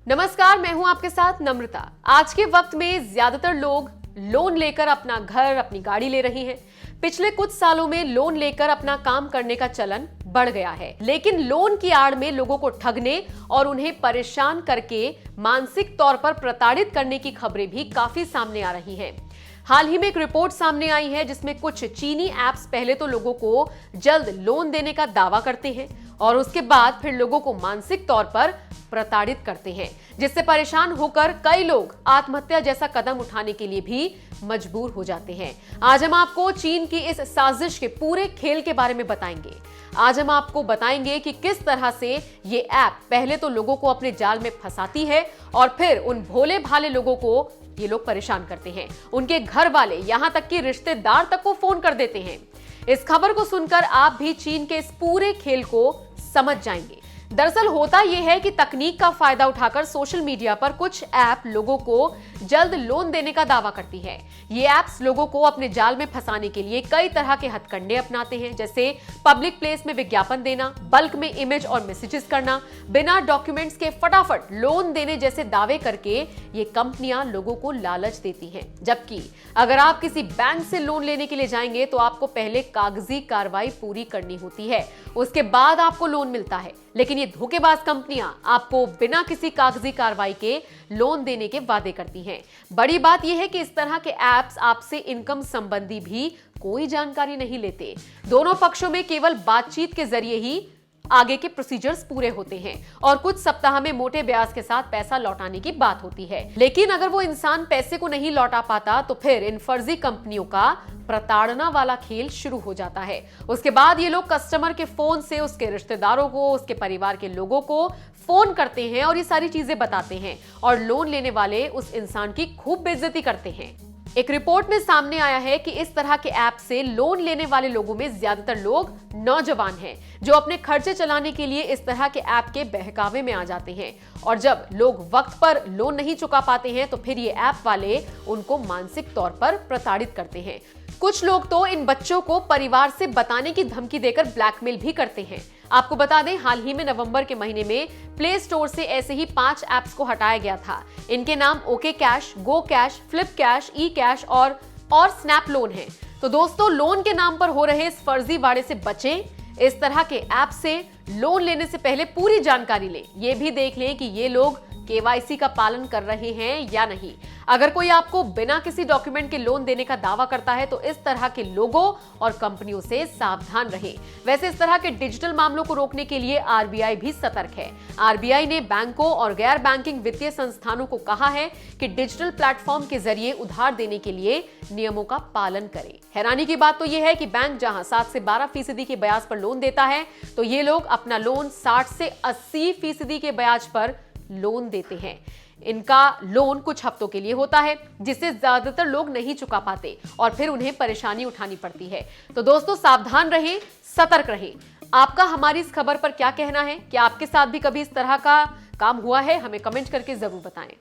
नमस्कार, मैं हूं आपके साथ नम्रता। आज के वक्त में ज्यादातर लोग लोन लेकर अपना घर, अपनी गाड़ी ले रही हैं। पिछले कुछ सालों में लोन लेकर अपना काम करने का चलन बढ़ गया है, लेकिन लोन की आड़ में लोगों को ठगने और उन्हें परेशान करके मानसिक तौर पर प्रताड़ित करने की खबरें भी काफी सामने आ रही हैं। हाल ही में एक रिपोर्ट सामने आई है जिसमें कुछ चीनी ऐप्स पहले तो लोगों को जल्द लोन देने का दावा करते हैं और उसके बाद फिर लोगों को मानसिक तौर पर प्रताड़ित करते हैं, जिससे परेशान होकर कई लोग आत्महत्या जैसा कदम उठाने के लिए भी मजबूर हो जाते हैं। आज हम आपको चीन की इस साजिश के पूरे खेल के बारे में बताएंगे। आज हम आपको बताएंगे कि किस तरह से ये ऐप पहले तो लोगों को अपने जाल में फंसाती है और फिर उन भोले भाले लोगों को ये लोग परेशान करते हैं। उनके घर वाले, यहां तक कि रिश्तेदार तक को फोन कर देते हैं। इस खबर को सुनकर आप भी चीन के इस पूरे खेल को समझ जाएंगे। दरअसल होता यह है कि तकनीक का फायदा उठाकर सोशल मीडिया पर कुछ ऐप लोगों को जल्द लोन देने का दावा करती है। ये ऐप्स लोगों को अपने जाल में फंसाने के लिए कई तरह के हथकंडे अपनाते हैं, जैसे पब्लिक प्लेस में विज्ञापन देना, बल्क में इमेज और मैसेजेस करना, बिना डॉक्यूमेंट्स के फटाफट लोन देने जैसे दावे करके ये कंपनियां लोगों को लालच देती हैं। जबकि अगर आप किसी बैंक से लोन लेने के लिए जाएंगे तो आपको पहले कागजी कार्रवाई पूरी करनी होती है, उसके बाद आपको लोन मिलता है। लेकिन ये धोखेबाज कंपनियां आपको बिना किसी कागजी कार्रवाई के लोन देने के वादे करती हैं। बड़ी बात यह है कि इस तरह के ऐप्स आपसे इनकम संबंधी भी कोई जानकारी नहीं लेते। दोनों पक्षों में केवल बातचीत के जरिए ही आगे के प्रोसीजर्स पूरे होते हैं और कुछ सप्ताह में मोटे ब्याज के साथ पैसा लौटाने की बात होती है। लेकिन अगर वो इंसान पैसे को नहीं लौटा पाता तो फिर इन फर्जी कंपनियों का प्रताड़ना वाला खेल शुरू हो जाता है। उसके बाद ये लोग कस्टमर के फोन से उसके रिश्तेदारों को, उसके परिवार के लोगों को फोन करते हैं और ये सारी चीजें बताते हैं और लोन लेने वाले उस इंसान की खूब बेइज्जती करते हैं। एक रिपोर्ट में सामने आया है कि इस तरह के ऐप से लोन लेने वाले लोगों में ज्यादातर लोग नौजवान हैं, जो अपने खर्चे चलाने के लिए इस तरह के ऐप के बहकावे में आ जाते हैं और जब लोग वक्त पर लोन नहीं चुका पाते हैं तो फिर ये ऐप वाले उनको मानसिक तौर पर प्रताड़ित करते हैं। कुछ लोग तो इन बच्चों को परिवार से बताने की धमकी देकर ब्लैकमेल भी करते हैं। आपको बता दें, हाल ही में नवंबर के महीने में प्ले स्टोर से ऐसे ही 5 ऐप्स को हटाया गया था। इनके नाम ओके कैश, गो कैश, फ्लिप कैश, ई कैश और स्नैप लोन है। तो दोस्तों, लोन के नाम पर हो रहे इस फर्जीवाड़े से बचें। इस तरह के ऐप से लोन लेने से पहले पूरी जानकारी लें। ये भी देख लें कि ये लोग केवाईसी का पालन कर रहे हैं या नहीं। अगर कोई आपको बिना किसी डॉक्यूमेंट के लोन देने का दावा करता है तो इस तरह के लोगों और कंपनियों से सावधान रहें। वैसे इस तरह के डिजिटल मामलों को रोकने के लिए आरबीआई भी सतर्क है। आरबीआई ने बैंकों और गैर बैंकिंग वित्तीय संस्थानों को कहा है कि डिजिटल प्लेटफॉर्म के जरिए उधार देने के लिए नियमों का पालन करें। हैरानी की बात तो यह है कि बैंक जहां 7 से 12% के ब्याज पर लोन देता है, तो ये लोग अपना लोन 60 से 80% के ब्याज पर लोन देते हैं। इनका लोन कुछ हफ्तों के लिए होता है, जिसे ज्यादातर लोग नहीं चुका पाते और फिर उन्हें परेशानी उठानी पड़ती है। तो दोस्तों, सावधान रहें, सतर्क रहें। आपका हमारी इस खबर पर क्या कहना है? क्या आपके साथ भी कभी इस तरह का काम हुआ है? हमें कमेंट करके जरूर बताएं।